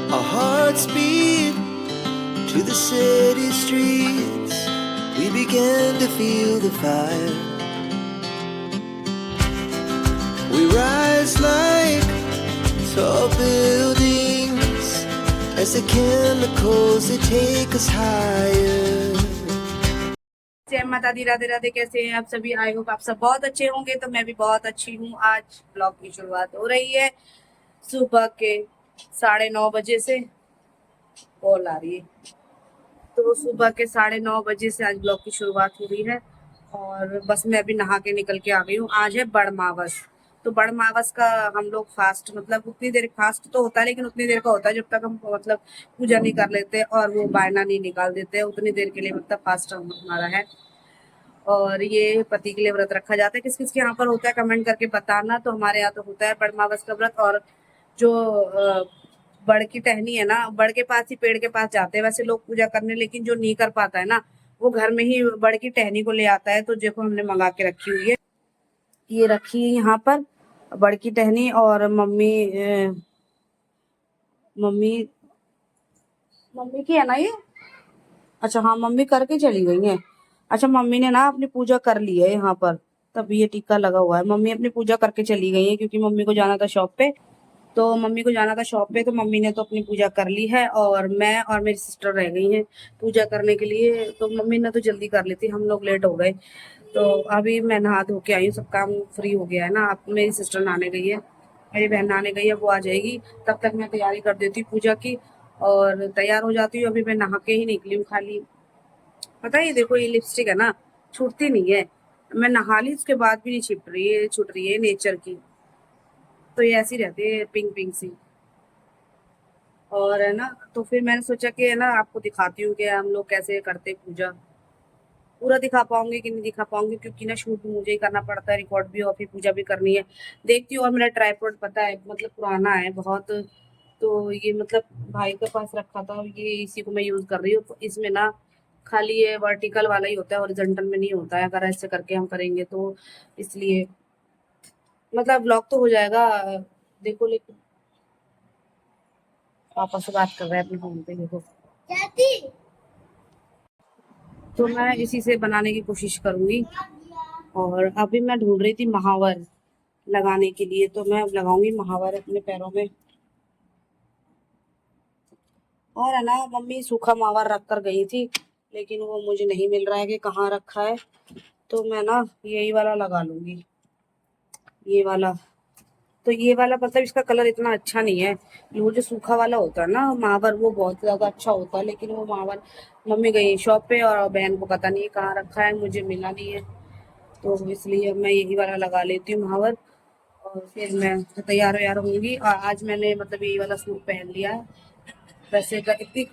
Our hearts beat to the city streets. We began to feel the fire. We rise like tall buildings as the chemicals they take us higher. जय माता दी, राधे राधे। कैसे हैं आप सभी? I hope आप सब बहुत अच्छे होंगे। तो मैं भी बहुत अच्छी हूँ। आज ब्लॉग की शुरुआत हो रही है सुबह के 9:30 से। कॉल आ रही है। तो सुबह के 9:30 से आज ब्लॉग की शुरुआत हो रही है। और बस मैं अभी नहा के निकल के आ गई हूँ। आज है बड़मावस। तो बड़मावस का हम लोग फास्ट, मतलब उतनी देर फास्ट तो होता है, लेकिन उतनी देर का होता है जब तक हम मतलब पूजा नहीं कर लेते और वो बायना नहीं निकाल देते, उतनी देर के लिए मतलब फास्ट हमारा है। और ये पति के लिए व्रत रखा जाता है। किस किस के यहाँ पर होता है कमेंट करके बताना। तो हमारे यहाँ तो होता है बड़मावस का व्रत। और जो बड़ की टहनी है ना, बड़ के पास ही पेड़ के पास जाते हैं वैसे लोग पूजा करने, लेकिन जो नहीं कर पाता है ना, वो घर में ही बड़ की टहनी को ले आता है। तो देखो हमने मंगा के रखी हुई है, ये रखी है यहाँ पर बड़ की टहनी। और मम्मी मम्मी की है ना ये। अच्छा हाँ, मम्मी करके चली गई है। अच्छा, मम्मी ने ना अपनी पूजा कर ली है यहाँ पर, तभी ये टीका लगा हुआ है। मम्मी अपनी पूजा करके चली गई है क्योंकि मम्मी को जाना था शॉप पे। तो मम्मी को जाना था शॉप पे, तो मम्मी ने तो अपनी पूजा कर ली है और मैं और मेरी सिस्टर रह गई हैं पूजा करने के लिए। तो मम्मी ने तो जल्दी कर ली थी, हम लोग लेट हो गए। तो अभी मैं नहा धो के आई हूँ, सब काम फ्री हो गया है ना। अब मेरी सिस्टर नहाने गई है, मेरी बहन नहाने गई है, वो आ जाएगी। तब तक मैं तैयारी कर देती हूँ पूजा की और तैयार हो जाती हूँ। अभी मैं नहा के ही निकली हूँ खाली। पता है ये देखो, ये लिपस्टिक है ना, छूटती नहीं है। मैं नहा ली उसके बाद भी नहीं छूट रही है नेचर की। तो ये ऐसी रहती है पिंक पिंक सी। और है ना, तो फिर मैंने सोचा कि है ना आपको दिखाती हूँ कि हम लोग कैसे करते पूजा। पूरा दिखा पाऊंगी कि नहीं दिखा पाऊंगी, क्योंकि ना शूट मुझे ही करना पड़ता है, रिकॉर्ड भी और फिर पूजा भी करनी है। देखती हूँ। और मेरा ट्राइपॉड पता है मतलब पुराना है बहुत। तो ये मतलब भाई के पास रखा था, ये इसी को मैं यूज कर रही हूँ। तो इसमें ना खाली ये वर्टिकल वाला ही होता है, हॉरिजॉन्टल में नहीं होता है। अगर ऐसे करके हम करेंगे तो इसलिए मतलब ब्लॉग तो हो जाएगा। देखो, लेकिन पापा से बात कर रहे हैं अपने फोन पे, देखो। तो मैं इसी से बनाने की कोशिश करूंगी। और अभी मैं ढूंढ रही थी महावर लगाने के लिए, तो मैं अब लगाऊंगी महावर अपने पैरों में। और है ना, मम्मी सूखा मावर रख कर गई थी, लेकिन वो मुझे नहीं मिल रहा है कि कहाँ रखा है। तो मैं ना यही वाला लगा लूंगी, ये वाला। तो ये वाला मतलब इसका कलर इतना अच्छा नहीं है। वो जो सूखा वाला होता है ना मावर, वो बहुत ज्यादा अच्छा होता है। लेकिन वो मावर मम्मी गई शॉप पे और बहन को पता नहीं है कहाँ रखा है, मुझे मिला नहीं है। तो इसलिए मैं यही वाला लगा लेती हूँ महावर। और फिर मैं तैयार व्यार होंगी। और आज मैंने मतलब यही वाला सूट पहन लिया है। वैसे इतनी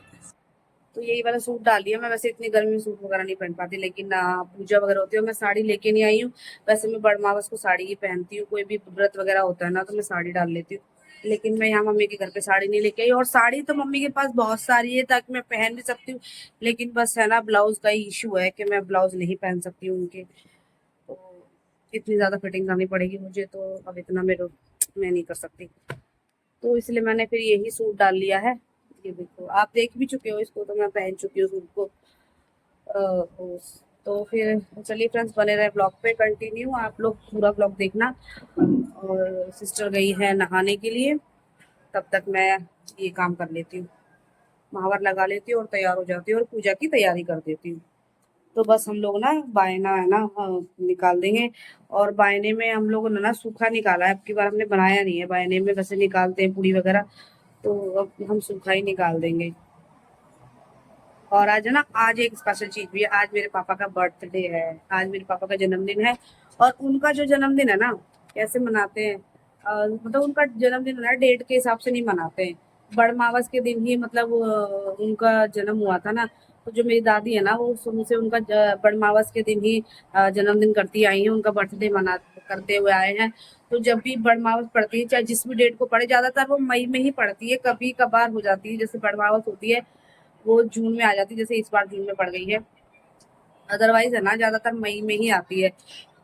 तो यही वाला सूट डाल लिया मैं। वैसे इतनी गर्मी में सूट वगैरह नहीं पहन पाती, लेकिन पूजा वगैरह होती है। मैं साड़ी लेके नहीं आई हूँ। वैसे मैं बड़मावस को साड़ी ही पहनती हूँ, कोई भी व्रत वगैरह होता है ना तो मैं साड़ी डाल लेती हूँ। लेकिन मैं यहाँ मम्मी के घर पे साड़ी नहीं लेके आई। और साड़ी तो मम्मी के पास बहुत सारी है ताकि मैं पहन भी सकती हूँ। लेकिन बस है ना, ब्लाउज का ही इशू है कि मैं ब्लाउज नहीं पहन सकती हूँ उनके। तो इतनी ज्यादा फिटिंग करनी पड़ेगी मुझे, तो अब इतना मैं नहीं कर सकती। तो इसलिए मैंने फिर यही सूट डाल लिया है। ये देखो, आप देख भी चुके हो इसको, तो मैं पहन चुकी हूँ सूट को। तो फिर चलिए फ्रेंड्स, बने रहे ब्लॉग पे कंटिन्यू, आप लोग पूरा ब्लॉग देखना। और सिस्टर गई है नहाने के लिए, तब तक मैं ये काम कर लेती हूँ, महावर लगा लेती हूँ और तैयार हो जाती हूँ और पूजा की तैयारी कर देती हूँ। तो बस हम लोग ना बायना है ना, निकाल देंगे। और बायने में हम लोगों ने ना सूखा निकाला है, अब की बार हमने बनाया नहीं है बायने में, वैसे निकालते हैं पूरी वगैरह। तो अब हम सूखा ही निकाल देंगे। और आज है ना, आज एक स्पेशल चीज भी है। आज मेरे पापा का बर्थडे है, आज मेरे पापा का जन्मदिन है। और उनका जो जन्मदिन है ना, कैसे मनाते हैं, मतलब उनका जन्मदिन है ना डेट के हिसाब से नहीं मनाते हैं। बड़मावस के दिन ही मतलब उनका जन्म हुआ था ना। तो जो मेरी दादी है ना, वो शुरू से उनका बड़मावस के दिन ही जन्मदिन करती आई है, उनका बर्थडे मना करते हुए आए हैं। तो जब भी बड़मावस पड़ती है, चाहे जिस भी डेट को पड़े, ज्यादातर वो मई में ही पड़ती है, कभी कभार हो जाती है जैसे बड़मावस होती है वो जून में आ जाती है, जैसे इस बार जून में पड़ गई है। अदरवाइज है ना, ज्यादातर मई में ही आती है।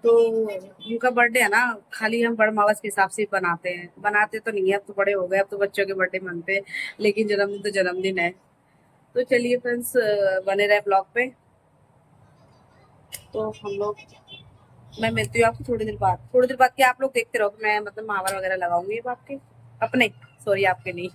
तो उनका बर्थडे है ना, खाली हम बड़ मावस के हिसाब से ही बनाते तो नहीं है, अब तो बड़े हो गए, अब तो बच्चों के बर्थडे मनते हैं, लेकिन जन्मदिन तो जन्मदिन है। तो चलिए फ्रेंड्स, बने रहे ब्लॉग पे। तो हम लोग, मैं मिलती हूँ आपको थोड़ी देर बाद क्या आप लोग देखते रहो, मैं मतलब मावर वगैरह लगाऊंगी अब आपके अपने, सॉरी आपके नहीं।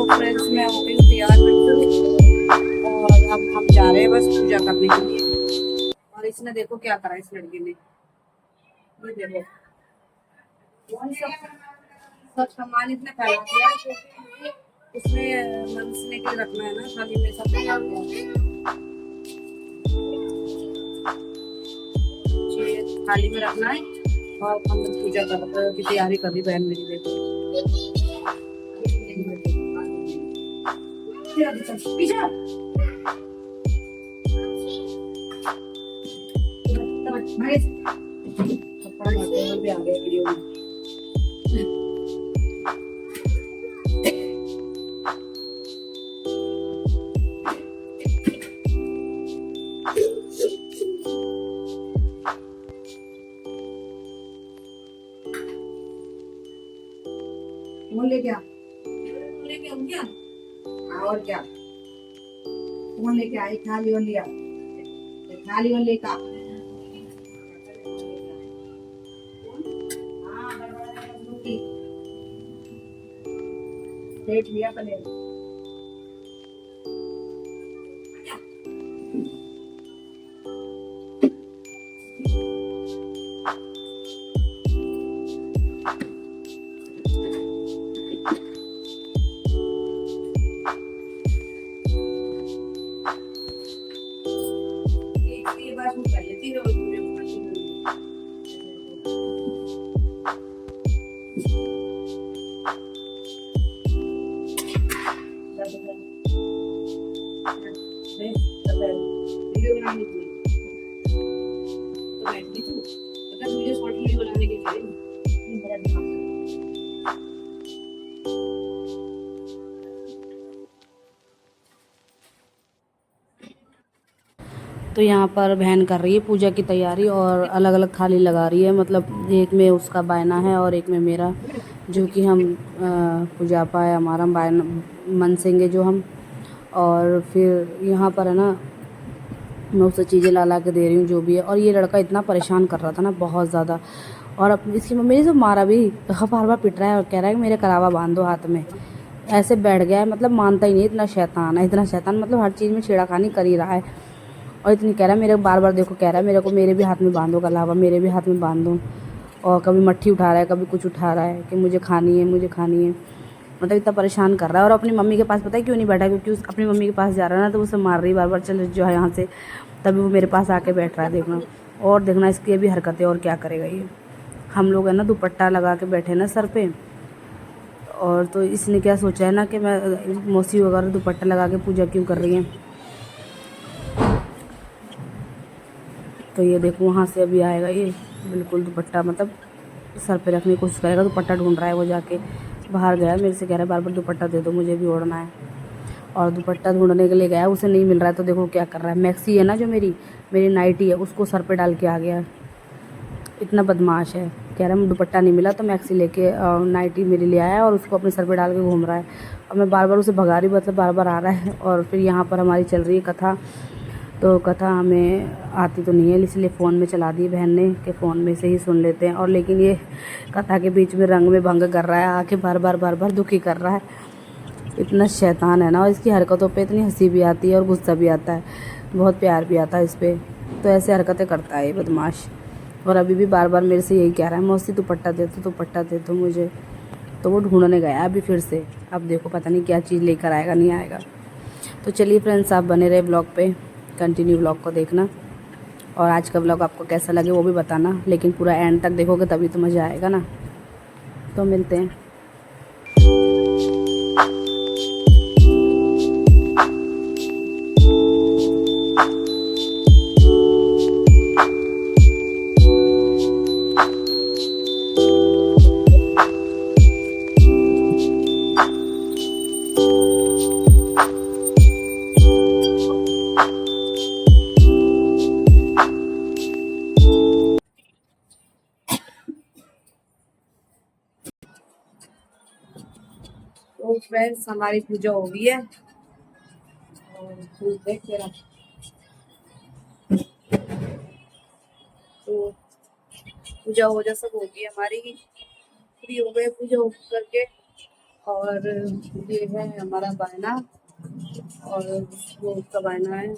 फ्रेंड्स, मैं हो गई तैयार बिल्कुल, और अब हम जा रहे हैं बस पूजा करने के लिए। और इसने देखो क्या करा इस लड़की ने, ये देखो सब सामान इसने फैला दिया है, क्योंकि उसमें मनसने के लिए रखना है ना, थाली में सब फैला दिया, ये थाली में रखना है। और हम लोग पूजा की तैयारी कर रही बहन मेरी, देखो पीछे भी आ गए वीडियो में। फोन लेके आ, लेके आऊं क्या? और क्या फोन लेके आई, थाली और लिया, थाली और लेके आ। प्लेट लिया पहले, एक बार कर लेती है वीडियो बनाने के लिए, तो बैठ गई तू, पता वीडियो शॉर्ट वीडियो बनाने के लिए मेरा दिमाग। तो यहाँ पर बहन कर रही है पूजा की तैयारी, और अलग अलग थाली लगा रही है, मतलब एक में उसका बायना है और एक में मेरा, जो कि हम पूजा पाए हमारा बायना मनसेंगे जो हम। और फिर यहाँ पर है ना, मैं उसे चीज़ें ला ला के दे रही हूँ जो भी है। और ये लड़का इतना परेशान कर रहा था ना, बहुत ज़्यादा, और अपनी इसकी मम्मी ने तो मारा भी, बार बार पिट रहा है और कह रहा है कि मेरे करावा बांध दो हाथ में, ऐसे बैठ गया है, मतलब मानता ही नहीं, इतना शैतान है, इतना शैतान, मतलब हर चीज़ में छेड़ाखानी कर ही रहा है। और इतनी कह रहा है मेरे, बार बार देखो कह रहा है मेरे को, मेरे भी हाथ में बांधो कलावा, मेरे भी हाथ में बांध दो। और कभी मट्ठी उठा रहा है, कभी कुछ उठा रहा है कि मुझे खानी है, मुझे खानी है, मतलब इतना परेशान कर रहा है। और अपनी मम्मी के पास पता है क्यों नहीं बैठा, क्योंकि अपनी मम्मी के पास जा रहा है ना, तो उसे मार रही बार बार, चल जो है यहाँ से, तभी वो मेरे पास आके बैठ रहा है। देखना, और देखना इसकी अभी हरकतें, और क्या करेगा ये। हम लोग है ना दुपट्टा लगा के बैठे ना सर पे, और तो इसने क्या सोचा है ना कि मैं मौसी वगैरह दुपट्टा लगा के पूजा क्यों कर रही है। तो ये देखो वहाँ से अभी आएगा ये, बिल्कुल दुपट्टा मतलब सर पे रखने की कोशिश करेगा। दुपट्टा ढूंढ रहा है वो, जाके बाहर गया, मेरे से कह रहा है बार बार दुपट्टा दे दो, मुझे भी ओढ़ना है। और दुपट्टा ढूंढने के लिए गया, उसे नहीं मिल रहा है। तो देखो क्या कर रहा है, मैक्सी है ना जो मेरी मेरी नाइटी है, उसको सर पे डाल के आ गया। इतना बदमाश है, कह रहा है दुपट्टा नहीं मिला तो मैक्सी लेके नाइटी मेरे लिए आया और उसको अपने सर पे डाल के घूम रहा है। और मैं बार बार उसे भगा रही, मतलब बार बार आ रहा है। और फिर यहाँ पर हमारी चल रही है कथा, तो कथा हमें आती तो नहीं है, इसलिए फ़ोन में चला दी बहन ने कि फ़ोन में से ही सुन लेते हैं। और लेकिन ये कथा के बीच में रंग में भंग कर रहा है, आके बार बार दुखी कर रहा है। इतना शैतान है ना, और इसकी हरकतों पे इतनी हंसी भी आती है और गुस्सा भी आता है, बहुत प्यार भी आता है इस पर। तो ऐसे हरकतें करता है ये बदमाश। और अभी भी बार बार मेरे से यही कह रहा है, मौसी दुपट्टा दे दो, दुपट्टा दे दो मुझे। तो वो ढूंढने गया अभी फिर से, अब देखो पता नहीं क्या चीज़ लेकर आएगा, नहीं आएगा। तो चलिए फ्रेंड्स, आप बने रहे ब्लॉग पे, कंटिन्यू ब्लॉग को देखना। और आज का ब्लॉग आपको कैसा लगे वो भी बताना, लेकिन पूरा एंड तक देखोगे तभी तो मज़ा आएगा ना। तो मिलते हैं। तो फ्रेंड्स, हमारी पूजा हो गई है और फूल देख मेरा। तो पूजा वूजा सब हो गई हमारी, फ्री हो गए पूजा करके। और ये है हमारा बहना, और वो उसका बहना है।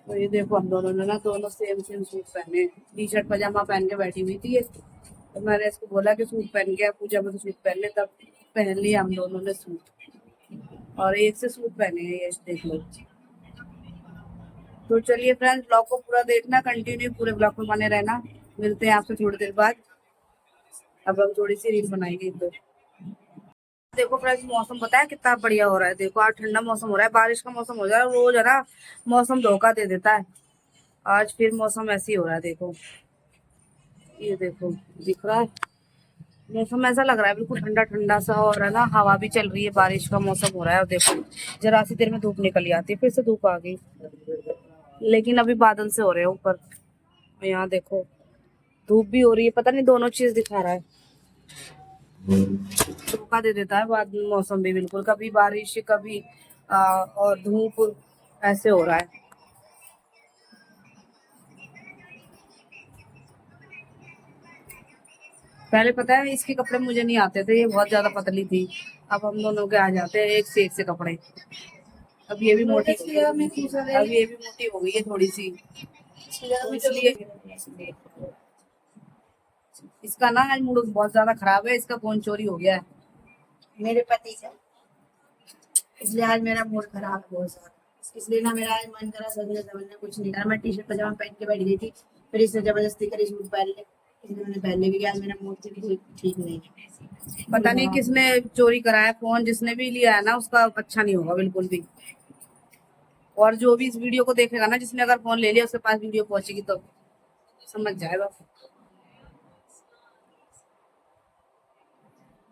तो ये देखो हम दोनों ने ना दोनों सेम सेम सूट पहने, टी शर्ट पजामा पहन के बैठी हुई थी ये। तो मैंने इसको बोला कि सूट पहन के पूजा में तो सूट पहन ले, तब पहन लिया हम दोनों ने सूट। और एक से सूट पहने हैं ये, देख लो। तो चलिए फ्रेंड्स, ब्लॉग को पूरा देखना, कंटिन्यू पूरे ब्लॉग में बने रहना। मिलते हैं आपसे थोड़ी देर बाद। अब हम थोड़ी सी रील बनाएंगे तो देखो फ्रेंड्स, मौसम पता है कितना बढ़िया हो रहा है। देखो आज ठंडा मौसम हो रहा है, बारिश का मौसम हो जाए रोज है ना, मौसम धोखा दे देता है। आज फिर मौसम ऐसे ही हो रहा है, देखो ये देखो, दिख रहा है मौसम ऐसा लग रहा है बिल्कुल ठंडा ठंडा सा, और है ना हवा भी चल रही है, बारिश का मौसम हो रहा है। और देखो जरा सी देर में धूप निकल आती है, फिर से धूप आ गई, लेकिन अभी बादल से हो रहे हैं ऊपर। यहाँ देखो धूप भी हो रही है, पता नहीं दोनों चीज दिखा रहा है। धोखा दे देता है बाद में मौसम भी, बिल्कुल कभी बारिश कभी और धूप, ऐसे हो रहा है। पहले पता है इसके कपड़े मुझे नहीं आते थे, ये बहुत ज्यादा पतली थी। अब हम दोनों के आ जाते हैं एक से कपड़े। अब ये भी मोटी, अब ये भी मोटी हो गई है थोड़ी सी, तो इसलिए इसका ना आज मूड बहुत ज्यादा खराब है। इसका फोन चोरी हो गया है मेरे पति से, इसलिए आज मेरा मूड खराब है बहुत ज्यादा। इसलिए ना मेरा आज मन करा सजने समझने कुछ नहीं करा, मैं टी शर्ट पजामा पहन के बैठ गई थी, फिर इसने जबरदस्ती करी सूट पहन ले, इसलिए मैंने पहनने भी गया। आज मेरा मूड भी ठीक नहीं है। पता नहीं किसने चोरी कराया फोन, जिसने भी लिया है ना उसका अच्छा नहीं होगा बिल्कुल भी। और जो भी इस वीडियो को देखेगा ना, जिसने अगर फोन ले लिया उसके पास वीडियो पहुंचेगी तो समझ जाएगा।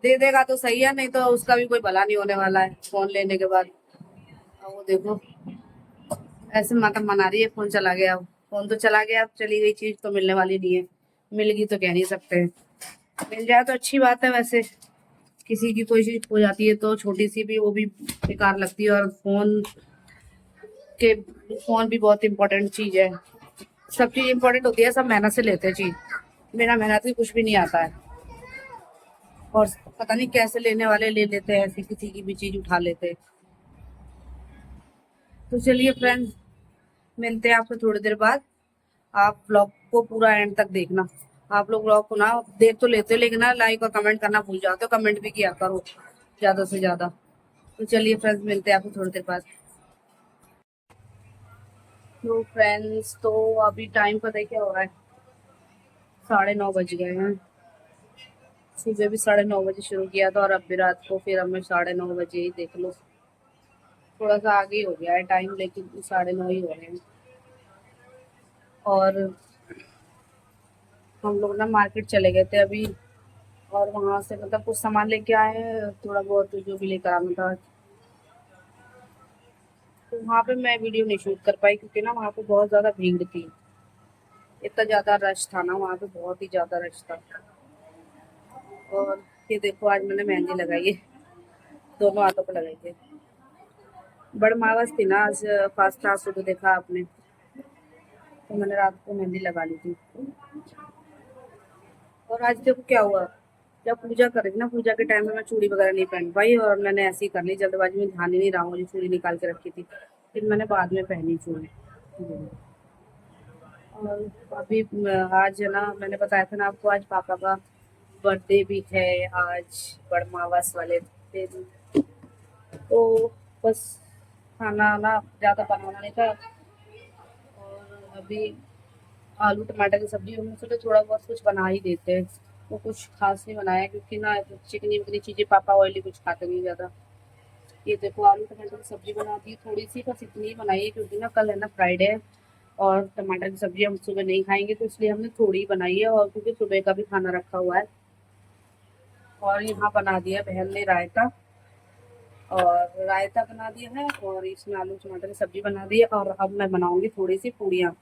दे देगा तो सही है, नहीं तो उसका भी कोई भला नहीं होने वाला है फोन लेने के बाद। और वो देखो ऐसे माता मना रही है, फोन चला गया। फोन तो चला गया, अब चली गई चीज तो मिलने वाली नहीं है, मिल गई तो कह नहीं सकते। मिल जाए तो अच्छी बात है, वैसे किसी की कोई चीज हो जाती है तो छोटी सी भी, वो भी बेकार लगती है। और के फोन भी बहुत इंपॉर्टेंट चीज है, सब चीज इंपॉर्टेंट होती है, सब मेहनत से लेते हैं चीज, बिना मेहनत के कुछ भी नहीं आता है। और पता नहीं कैसे लेने वाले ले लेते हैं, ऐसी किसी की भी चीज उठा लेते हैं। तो चलिए फ्रेंड्स, मिलते हैं आपसे थोड़ी देर बाद। आप ब्लॉग को पूरा एंड तक देखना। आप लोग ब्लॉग को ना देख तो लेते हो, लेकिन ना लाइक और कमेंट करना भूल जाते हो, कमेंट भी किया करो ज्यादा से ज्यादा। तो चलिए फ्रेंड्स, मिलते हैं आपको थोड़ी देर बाद। तो फ्रेंड्स, तो अभी टाइम पता है क्या हो रहा है, 9:30 बज गए हैं। सुबह भी 9:30 बजे शुरू किया था, और अब भी रात को फिर हमें 9:30 बजे ही, देख लो थोड़ा सा आगे ही हो गया है टाइम, लेकिन 9:30 ही हो रहे हैं। और हम लोग ना मार्केट चले गए थे अभी, और वहाँ से मतलब कुछ सामान लेके आए हैं, थोड़ा बहुत जो भी लेकर आना था। तो वहाँ पे मैं वीडियो नहीं शूट कर पाई क्योंकि ना वहाँ पे बहुत ज़्यादा भीड़ थी, इतना ज़्यादा रश था ना वहाँ पे, बहुत ही ज़्यादा रश था। और ये देखो आज मैंने मेहंदी लगाई है, दोनों हाथों पे लगाई है। बड़मावस थी ना आज, फास्ट था, सुबह देखा आपने, तो मैंने रात को मेहंदी लगा ली थी। और आज देखो क्या हुआ, जब पूजा कर रही थी ना, पूजा के टाइम में मैं चूड़ी वगैरह नहीं पहन पाई, और मैंने ऐसे ही कर ली जल्दबाजी में, ध्यान ही नहीं रहा, मुझे चूड़ी निकाल के रखी थी, फिर मैंने बाद में पहनी चूड़ी। और अभी आज है ना, मैंने बताया था ना आपको, आज पापा का बर्थडे भी है आज, बड़मावस वाले दिन। तो बस खाना ना ज़्यादा बनाना नहीं था, और अभी आलू टमाटर की सब्जी, हम सोचे थोड़ा बहुत कुछ बना ही देते हैं। वो कुछ खास नहीं बनाया क्योंकि ना चिकनी विकनी चीज़ें, पापा ऑयली कुछ खाते नहीं ज़्यादा। ये देखो आलू टमाटर की सब्जी बना दी थोड़ी सी, बस इतनी ही बनाई है क्योंकि ना कल है ना फ्राइडे है, और टमाटर की सब्जी हम सुबह नहीं खाएंगे, तो इसलिए हमने थोड़ी ही बनाई है, और क्योंकि सुबह का भी खाना रखा हुआ है। और यहाँ बना दिया बहन ने रायता, और रायता बना दिया है, और इसमें आलू टमाटर की सब्जी बना दी है। और अब मैं बनाऊंगी थोड़ी सी पूड़ियाँ,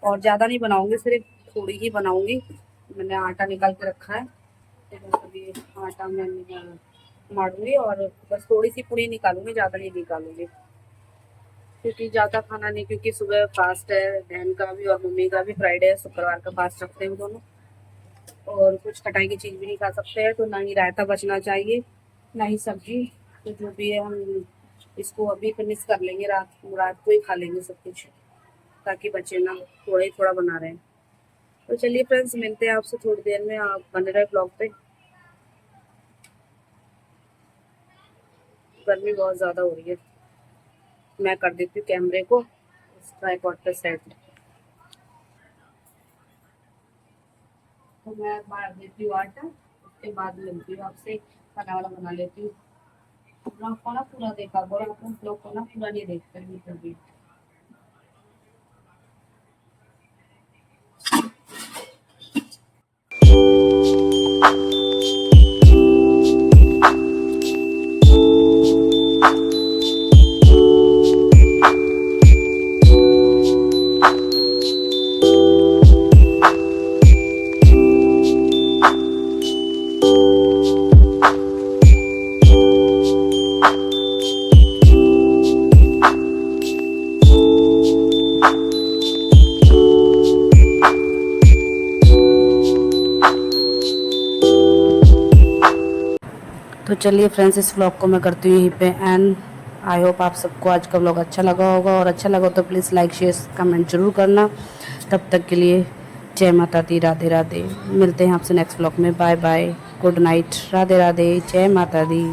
और ज़्यादा नहीं बनाऊंगी, सिर्फ थोड़ी ही बनाऊंगी। मैंने आटा निकाल के रखा है, तो बस अभी आटा मैं मारूंगी, और बस थोड़ी सी पूड़ी निकालूंगी, ज़्यादा नहीं निकालूंगी क्योंकि ज़्यादा खाना नहीं, क्योंकि सुबह फास्ट है बहन का भी और मम्मी का भी, फ्राइडे है, शुक्रवार का फास्ट रखते हैं दोनों, और कुछ खटाई की चीज़ भी नहीं खा सकते हैं, तो ना ही रायता बचना चाहिए ना ही सब्जी। तो जो भी है हम इसको अभी फिनिश कर लेंगे, रात को ही खा लेंगे सब कुछ, ताकि बचे ना, थोड़ा ही थोड़ा बना रहे हैं। तो चलिए फ्रेंड्स, मिलते हैं आपसे थोड़ी देर में, आप बने रहे ब्लॉग पे। गर्मी बहुत ज़्यादा हो रही है, मैं कर देती हूँ कैमरे को ट्राइपॉड पे सेट। तो मैं मार देती हूँ आटा, उसके बाद मिलती हूँ आपसे, खाना वाला बना लेती हूँ। ब्लॉग को ना पूरा देखा करो, आप ब्लॉग को ना पूरा नहीं देखते हैं कभी। तो चलिए फ्रेंड्स, इस व्लॉग को मैं करती हूँ यहीं पे एंड। आई होप आप सबको आज का व्लॉग अच्छा लगा होगा, और अच्छा लगा तो प्लीज़ लाइक शेयर कमेंट जरूर करना। तब तक के लिए जय माता दी, राधे राधे। मिलते हैं आपसे नेक्स्ट व्लॉग में, bye bye, good night, Radhe Radhe, जय माता दी।